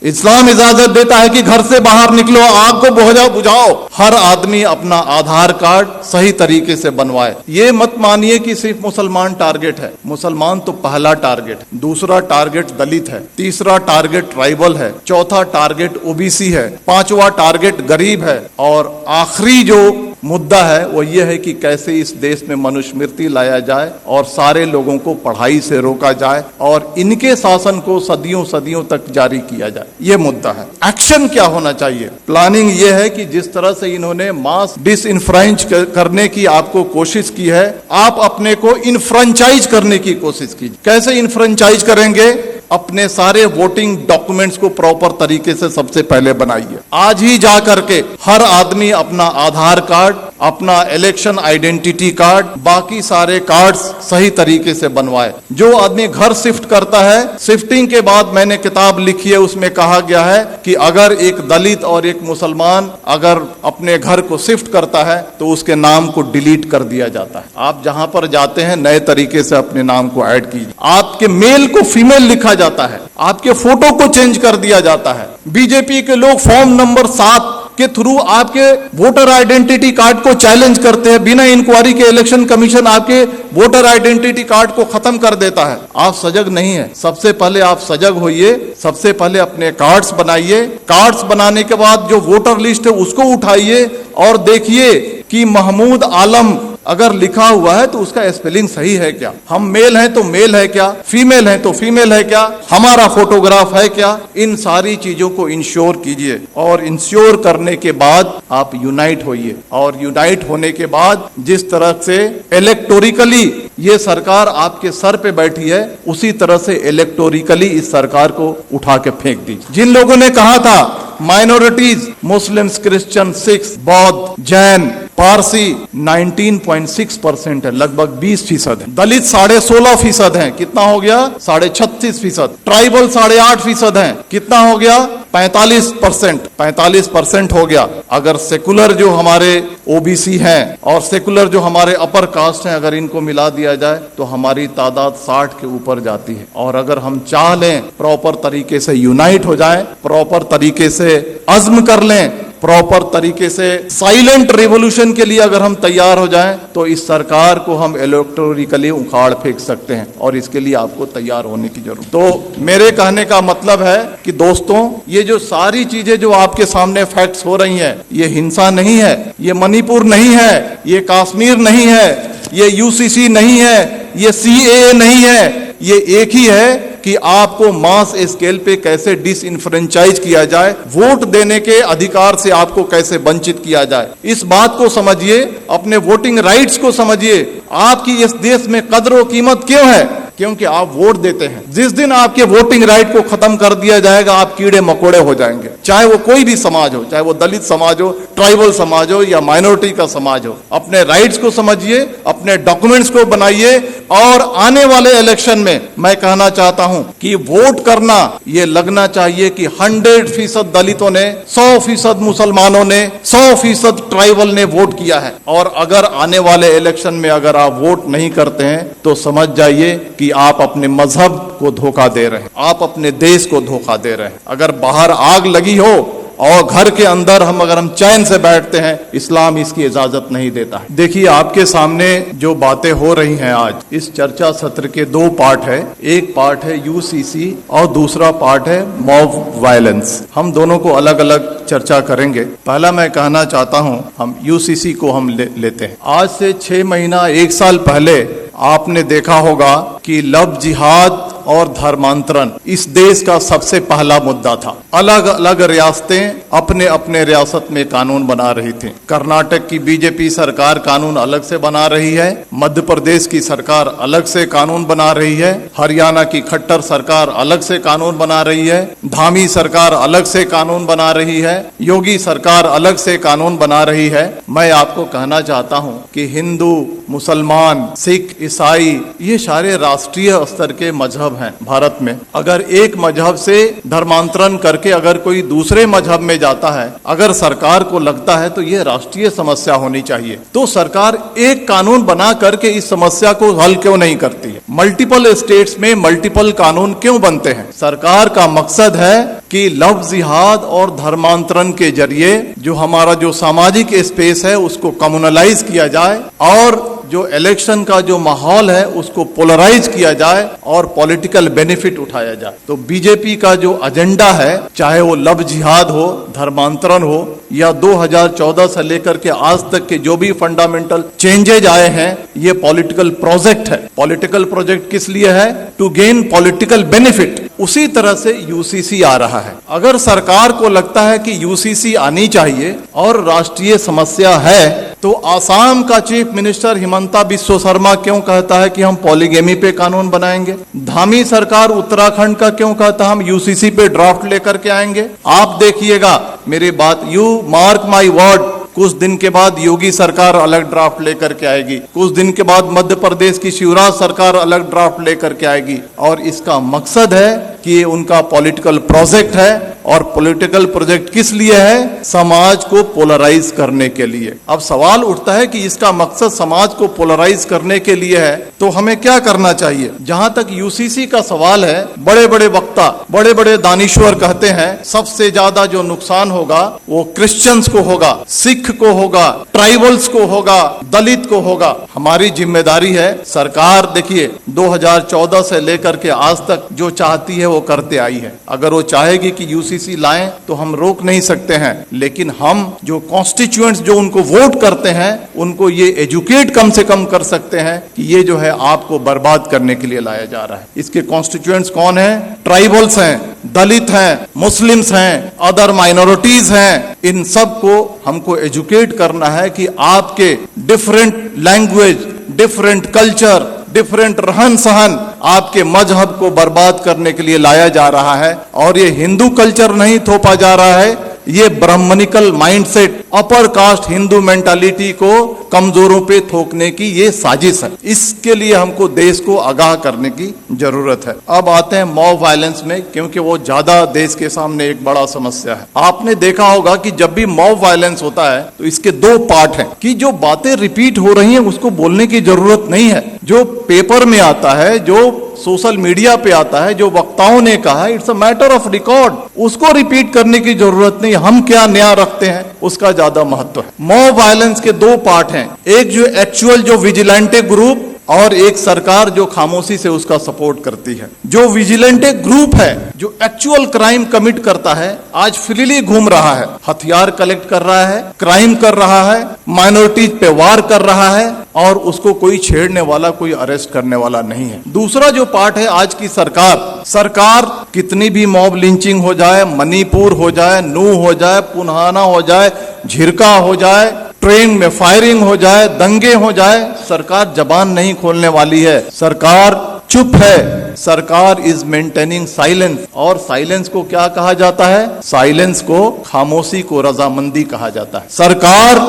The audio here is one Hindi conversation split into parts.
इस्लाम इजाजत देता है कि घर से बाहर निकलो, आग को बुझाओ, हर आदमी अपना आधार कार्ड सही तरीके से बनवाए। ये मत मानिए कि सिर्फ मुसलमान टारगेट है। मुसलमान तो पहला टारगेट, दूसरा टारगेट दलित है, तीसरा टारगेट ट्राइबल है, चौथा टारगेट ओबीसी है, पांचवा टारगेट गरीब है, और आखिरी जो मुद्दा है वो ये है कि कैसे इस देश में मनुस्मृति लाया जाए और सारे लोगों को पढ़ाई से रोका जाए और इनके शासन को सदियों सदियों तक जारी किया जाए। ये मुद्दा है। एक्शन क्या होना चाहिए? प्लानिंग ये है कि जिस तरह से इन्होंने मास डिसइंफ्रेंच करने की आपको कोशिश की है, आप अपने को इनफ्रेंचाइज करने की कोशिश कीजिए। कैसे इनफ्रेंचाइज करेंगे? अपने सारे वोटिंग डॉक्यूमेंट्स को प्रॉपर तरीके से सबसे पहले बनाइए। आज ही जा करके हर आदमी अपना आधार कार्ड, अपना इलेक्शन आइडेंटिटी कार्ड, बाकी सारे कार्ड्स सही तरीके से बनवाए। जो आदमी घर शिफ्ट करता है, शिफ्टिंग के बाद मैंने किताब लिखी है, उसमें कहा गया है कि अगर एक दलित और एक मुसलमान अगर अपने घर को शिफ्ट करता है तो उसके नाम को डिलीट कर दिया जाता है। आप जहां पर जाते हैं नए तरीके से अपने नाम को ऐड कीजिए। आपके मेल को फीमेल लिखा जाता है, आपके फोटो को चेंज कर दिया जाता है। बीजेपी के लोग फॉर्म नंबर 7 के थ्रू आपके वोटर आइडेंटिटी कार्ड को चैलेंज करते हैं। बिना इंक्वायरी के इलेक्शन कमीशन आपके वोटर आइडेंटिटी कार्ड को खत्म कर देता है। आप सजग नहीं है। सबसे पहले आप सजग होइए, सबसे पहले अपने कार्ड्स बनाइए। कार्ड्स बनाने के बाद जो वोटर लिस्ट है उसको उठाइए और देखिए कि महमूद आलम अगर लिखा हुआ है तो उसका स्पेलिंग सही है क्या? हम मेल हैं तो मेल है क्या? फीमेल हैं तो फीमेल है क्या? हमारा फोटोग्राफ है क्या? इन सारी चीजों को इंश्योर कीजिए और इंश्योर करने के बाद आप यूनाइट होइए। और यूनाइट होने के बाद जिस तरह से इलेक्टोरिकली ये सरकार आपके सर पे बैठी है, उसी तरह से इलेक्टोरिकली इस सरकार को उठा के फेंक दीजिए। जिन लोगों ने कहा था माइनॉरिटीज, मुस्लिम्स, क्रिश्चियन, सिख, बौद्ध, जैन, पारसी 19.6% है, लगभग 20% है। दलित 16.5% है, कितना हो गया? 36.5%। ट्राइबल 8.5% है, कितना हो गया? 45% हो गया। अगर सेकुलर जो हमारे ओबीसी हैं और सेकुलर जो हमारे अपर कास्ट हैं, अगर इनको मिला दिया जाए तो हमारी तादाद 60 के ऊपर जाती है। और अगर हम चाह लें प्रॉपर तरीके से यूनाइट हो जाएं, प्रॉपर तरीके से अज़्म कर लें, प्रॉपर तरीके से साइलेंट रिवॉल्यूशन के लिए अगर हम तैयार हो जाएं तो इस सरकार को हम इलेक्टोरिकली उखाड़ फेंक सकते हैं। और इसके लिए आपको तैयार होने की जरूरत। तो मेरे कहने का मतलब है कि दोस्तों, ये जो सारी चीजें जो आपके सामने फैक्ट्स हो रही हैं, ये हिंसा नहीं है, ये मणिपुर नहीं है, ये कश्मीर नहीं है, ये यूसीसी नहीं है, ये सीएए नहीं है। ये एक ही है कि आपको मास स्केल पे कैसे डिसइंफ्रेंचाइज किया जाए, वोट देने के अधिकार से आपको कैसे वंचित किया जाए। इस बात को समझिए, अपने वोटिंग राइट्स को समझिए। आपकी इस देश में कदर और कीमत क्यों है? क्योंकि आप वोट देते हैं। जिस दिन आपके वोटिंग राइट को खत्म कर दिया जाएगा, आप कीड़े मकोड़े हो जाएंगे। चाहे वो कोई भी समाज हो, चाहे वो दलित समाज हो, ट्राइबल समाज हो या माइनॉरिटी का समाज हो। अपने राइट्स को समझिए, अपने डॉक्यूमेंट्स को बनाइए और आने वाले इलेक्शन में मैं कहना चाहता हूं कि वोट करना ये लगना चाहिए कि 100% दलितों ने, 100% मुसलमानों ने, 100% ट्राइबल ने वोट किया है। और अगर आने वाले इलेक्शन में अगर आप वोट नहीं करते हैं तो समझ जाइए कि आप अपने मजहब को धोखा दे रहे हैं, आप अपने देश को धोखा दे रहे हैं। अगर बाहर आग लगी हो और घर के अंदर अगर हम चैन से बैठते हैं, इस्लाम इसकी इजाजत नहीं देता है। देखिए, आपके सामने जो बातें हो रही हैं आज, इस चर्चा सत्र के 2 पार्ट है। एक पार्ट है यूसीसी और दूसरा पार्ट है मॉब वायलेंस। हम दोनों को अलग अलग चर्चा करेंगे। पहला मैं कहना चाहता हूं, हम यूसीसी को हम लेते हैं। आज से 6 महीना 1 साल पहले आपने देखा होगा कि लव जिहाद और धर्मांतरण इस देश का सबसे पहला मुद्दा था। अलग अलग रियासतें अपने अपने रियासत में कानून बना रही थी। कर्नाटक की बीजेपी सरकार कानून अलग से बना रही है, मध्य प्रदेश की सरकार अलग से कानून बना रही है, हरियाणा की खट्टर सरकार अलग से कानून बना रही है, धामी सरकार अलग से कानून बना रही है, योगी सरकार अलग से कानून बना रही है। मैं आपको कहना चाहता हूं कि हिंदू, मुसलमान, सिख, ईसाई ये सारे राष्ट्रीय स्तर के मजहब हैं भारत में, अगर एक मजहब से धर्मांतरण करके अगर कोई दूसरे मजहब में जाता है, अगर सरकार को लगता है तो ये राष्ट्रीय समस्या होनी चाहिए, तो सरकार एक कानून बना करके इस समस्या को हल क्यों नहीं करती है? मल्टीपल स्टेट्स में मल्टीपल कानून क्यों बनते हैं? सरकार का मकसद है कि लव जिहाद और धर्मांतरण के जरिए जो हमारा जो सामाजिक स्पेस है उसको कम्युनलाइज किया जाए और जो इलेक्शन का जो माहौल है उसको पोलराइज किया जाए और पॉलिटिकल बेनिफिट उठाया जाए। तो बीजेपी का जो एजेंडा है, चाहे वो लव जिहाद हो, धर्मांतरण हो, या 2014 से लेकर के आज तक के जो भी फंडामेंटल चेंजेज आए हैं, ये पॉलिटिकल प्रोजेक्ट है। पॉलिटिकल प्रोजेक्ट किस लिए है? To gain political benefit. उसी तरह से यूसीसी आ रहा है। अगर सरकार को लगता है कि यूसीसी आनी चाहिए और राष्ट्रीय समस्या है, तो आसाम का चीफ मिनिस्टर हिमंता बिस्वा शर्मा क्यों कहता है कि हम पॉलीगेमी पे कानून बनाएंगे? धामी सरकार उत्तराखंड का क्यों कहता है हम यूसीसी पे ड्राफ्ट लेकर के आएंगे? आप देखिएगा मेरी बात, यू मार्क माई वर्ड, कुछ दिन के बाद योगी सरकार अलग ड्राफ्ट लेकर के आएगी, कुछ दिन के बाद मध्य प्रदेश की शिवराज सरकार अलग ड्राफ्ट लेकर के आएगी, और इसका मकसद है कि ये उनका पॉलिटिकल प्रोजेक्ट है। और पॉलिटिकल प्रोजेक्ट किस लिए है? समाज को पोलराइज करने के लिए। अब सवाल उठता है कि इसका मकसद समाज को पोलराइज करने के लिए है, तो हमें क्या करना चाहिए? जहां तक यूसीसी का सवाल है, बड़े बड़े वक्ता, बड़े बड़े दानिश्वर कहते हैं सबसे ज्यादा जो नुकसान होगा वो क्रिश्चियंस को होगा, सिख को होगा, ट्राइबल्स को होगा, दलित को होगा। हमारी जिम्मेदारी है, सरकार देखिए 2014 से लेकर के आज तक जो चाहती है वो करते आई है। अगर वो चाहेगी कि यूसीसी लाएं तो हम रोक नहीं सकते हैं, लेकिन हम जो कॉन्स्टिट्यूएंट्स जो उनको वोट करते हैं उनको ये एजुकेट कम से कम कर सकते हैं कि ये जो है आपको बर्बाद करने के लिए लाया जा रहा है। इसके कॉन्स्टिट्यूएंट्स कौन है? ट्राइबल्स हैं, दलित हैं, मुस्लिम्स हैं, अदर माइनॉरिटीज हैं। इन सब को हमको एजुकेट करना है कि आपके different language, different culture, different रहन सहन आपके मजहब को बर्बाद करने के लिए लाया जा रहा है। और ये हिंदू कल्चर नहीं थोपा जा रहा है, ये Brahmanical mindset, upper caste Hindu mentality को कमजोरों पे थोकने की ये साजिश है। इसके लिए हमको देश को आगाह करने की जरूरत है। अब आते हैं मॉब वायलेंस में, क्योंकि वो ज्यादा देश के सामने एक बड़ा समस्या है। आपने देखा होगा कि जब भी मॉब वायलेंस होता है तो इसके दो पार्ट हैं कि जो बातें रिपीट हो रही हैं उसको बोलने की जरूरत नहीं है। जो पेपर में आता है, जो सोशल मीडिया पे आता है, जो वक्ताओं ने कहा है, it's a matter of record, उसको रिपीट करने की जरूरत नहीं। हम क्या नया रखते हैं उसका ज्यादा महत्व है। मॉब वायलेंस के दो पार्ट हैं, एक जो एक्चुअल जो विजिलेंटे ग्रुप और एक सरकार जो खामोशी से उसका सपोर्ट करती है। जो विजिलेंटे ग्रुप है, जो एक्चुअल क्राइम कमिट करता है, आज फ्रीली घूम रहा है, हथियार कलेक्ट कर रहा है, क्राइम कर रहा है, माइनॉरिटीज पे वार कर रहा है, और उसको कोई छेड़ने वाला, कोई अरेस्ट करने वाला नहीं है। दूसरा जो पार्ट है आज की सरकार कितनी भी मॉब लिंचिंग हो जाए, मणिपुर हो जाए, नू हो जाए, पुन्हाना हो जाए, झिरका हो जाए, ट्रेन में फायरिंग हो जाए, दंगे हो जाए, सरकार जबान नहीं खोलने वाली है। सरकार चुप है। सरकार इज मेंटेनिंग साइलेंस। और साइलेंस को क्या कहा जाता है? साइलेंस को, खामोशी को रजामंदी कहा जाता है। सरकार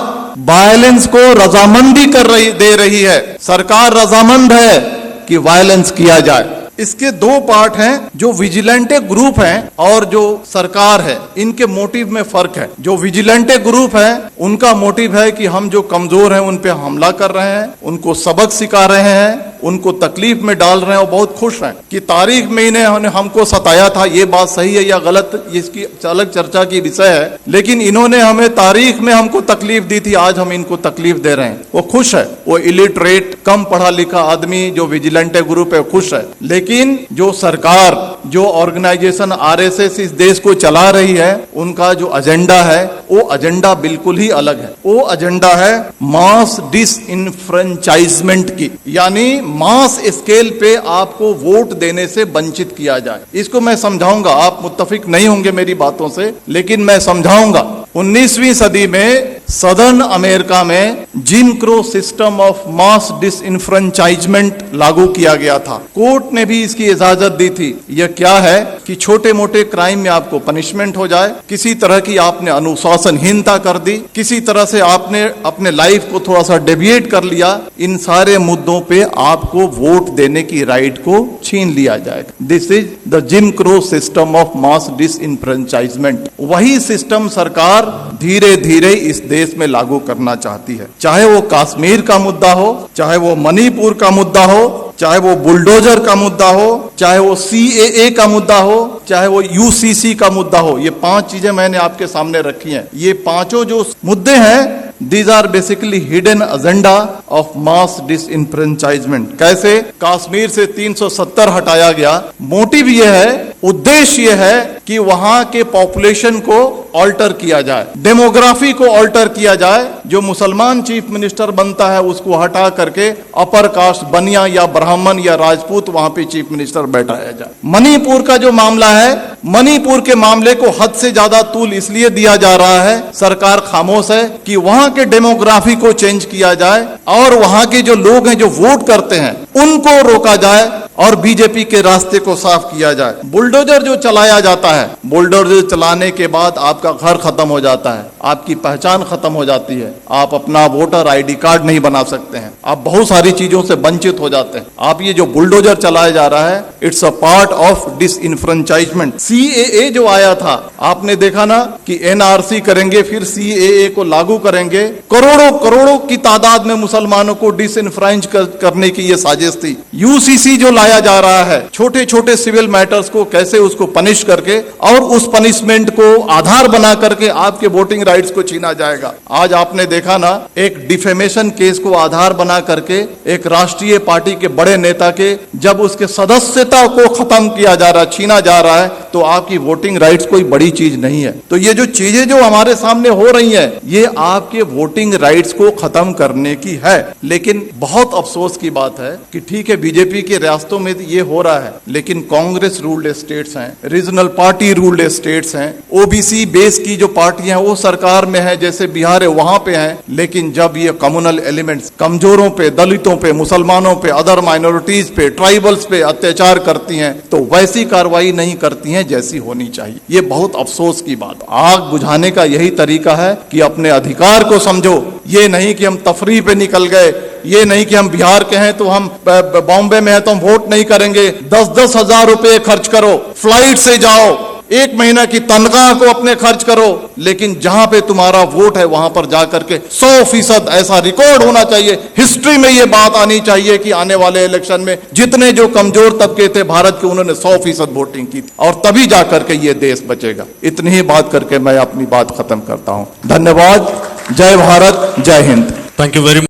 वायलेंस को रजामंदी दे रही है। सरकार रजामंद है कि वायलेंस किया जाए। इसके दो पार्ट हैं, जो विजिलेंटे ग्रुप हैं और जो सरकार है, इनके मोटिव में फर्क है। जो विजिलेंटे ग्रुप है उनका मोटिव है कि हम जो कमजोर हैं उन पे हमला कर रहे हैं, उनको सबक सिखा रहे हैं, उनको तकलीफ में डाल रहे हैं, और बहुत खुश हैं कि तारीख में इन्हें हमको सताया था। ये बात सही है या गलत, इसकी अलग चर्चा की विषय है, लेकिन इन्होंने हमें तारीख में हमको तकलीफ दी थी, आज हम इनको तकलीफ दे रहे हैं। वो खुश है, वो इलिटरेट, कम पढ़ा लिखा आदमी जो विजिलेंटे ग्रुप है खुश है। लेकिन जो सरकार, जो ऑर्गेनाइजेशन आरएसएस इस देश को चला रही है, उनका जो एजेंडा है वो एजेंडा बिल्कुल ही अलग है। वो एजेंडा है मास डिसइनफ्रेंचाइजमेंट की, यानी मास स्केल पे आपको वोट देने से वंचित किया जाए। इसको मैं समझाऊंगा, आप मुत्तफिक नहीं होंगे मेरी बातों से, लेकिन मैं समझाऊंगा। 19वीं सदी में सदर्न अमेरिका में gym crow system of mass disenfranchisement लागू किया गया था। कोर्ट ने भी इसकी इजाजत दी थी। यह क्या है कि छोटे मोटे क्राइम में आपको पनिशमेंट हो जाए, किसी तरह की आपने अनुशासनहीनता कर दी, किसी तरह से आपने अपने लाइफ को थोड़ा सा डेविएट कर लिया, इन सारे मुद्दों पे आपको वोट देने की राइट को छीन लिया जाएगा। This is the gym crow system of mass disenfranchisement. वही सिस्टम सरकार धीरे धीरे इस देश में लागू करना चाहती है। चाहे वो कश्मीर का मुद्दा हो, चाहे वो मणिपुर का मुद्दा हो, चाहे वो बुलडोजर का मुद्दा हो, चाहे वो CAA का मुद्दा हो, चाहे वो UCC का मुद्दा हो, ये 5 चीजें मैंने आपके सामने रखी हैं। ये पांचों जो मुद्दे हैं, These are basically hidden agenda of mass disenfranchisement। कैसे कश्मीर से 370 हटाया गया, मोटिव यह है, उद्देश्य यह है कि वहां के पॉपुलेशन को ऑल्टर किया जाए, डेमोग्राफी को ऑल्टर किया जाए। जो मुसलमान चीफ मिनिस्टर बनता है उसको हटा करके अपर कास्ट बनिया या ब्राह्मण या राजपूत वहां पे चीफ मिनिस्टर बैठाया जाए। मणिपुर का जो मामला है, मणिपुर के मामले को हद से ज्यादा तूल इसलिए दिया जा रहा है, सरकार खामोश है, कि वहां के डेमोग्राफी को चेंज किया जाए और वहां के जो लोग हैं जो वोट करते हैं उनको रोका जाए और बीजेपी के रास्ते को साफ किया जाए। बुलडोजर जो चलाया जाता है, बुलडोजर चलाने के बाद आपका घर खत्म हो जाता है, आपकी पहचान खत्म हो जाती है, आप अपना वोटर ID कार्ड नहीं बना सकते हैं, आप बहुत सारी चीजों से वंचित हो जाते हैं। आप ये जो बुलडोजर चलाया जा रहा है, it's a part of disenfranchisement. CAA जो आया था, आपने देखा ना कि NRC करेंगे, फिर CAA को लागू करेंगे, करोड़ों करोड़ों की तादाद में मुसलमानों को डिसइनफ्रेंच करने की ये साजिश थी। UCC जो लाया जा रहा है, छोटे छोटे सिविल मैटर्स को कैसे उसको पनिश करके और उस पनिशमेंट को आधार बना करके आपके वोटिंग राइट्स को छीना जाएगा। आज आपने देखा ना, एक डिफेमेशन केस को आधार बना करके एक राष्ट्रीय पार्टी के बड़े नेता के जब उसके सदस्यता को खत्म किया जा रहा, छीना जा रहा है, तो आपकी वोटिंग राइट्स कोई बड़ी चीज नहीं है। तो ये जो चीजें जो हमारे सामने हो रही हैं, ये आपके वोटिंग राइट्स को खत्म करने की है। लेकिन बहुत अफसोस की बात है कि ठीक है, बीजेपी के रियासतों में ये हो रहा है, लेकिन कांग्रेस रूल्ड स्टेट्स हैं, रीजनल पार्टी रूल्ड स्टेट्स हैं, OBC बेस की जो पार्टियां वो सरकार में है, जैसे बिहार है वहां पे हैं। लेकिन जब ये कम्युनल एलिमेंट्स कमजोरों पे, दलितों पे, मुसलमानों पे, अदर माइनॉरिटीज पे, ट्राइबल्स पे अत्याचार करती हैं, तो वैसी कार्रवाई नहीं करती हैं जैसी होनी चाहिए। ये बहुत अफसोस की बात। आग बुझाने का यही तरीका है कि अपने अधिकार को समझो। ये नहीं कि हम तफरीह पे निकल गए, ये नहीं कि हम बिहार के हैं तो हम बॉम्बे में हैं तो हम वोट नहीं करेंगे। 10-10 हजार रुपए खर्च करो, फ्लाइट से जाओ, 1 महीना की तनख्वाह को अपने खर्च करो, लेकिन जहां पे तुम्हारा वोट है वहां पर जाकर के 100% ऐसा रिकॉर्ड होना चाहिए, हिस्ट्री में ये बात आनी चाहिए कि आने वाले इलेक्शन में जितने जो कमजोर तबके थे भारत के, उन्होंने 100% वोटिंग की थी, और तभी जाकर के ये देश बचेगा। इतनी ही बात करके मैं अपनी बात खत्म करता हूं। धन्यवाद। जय भारत, जय Hind. Thank you very much.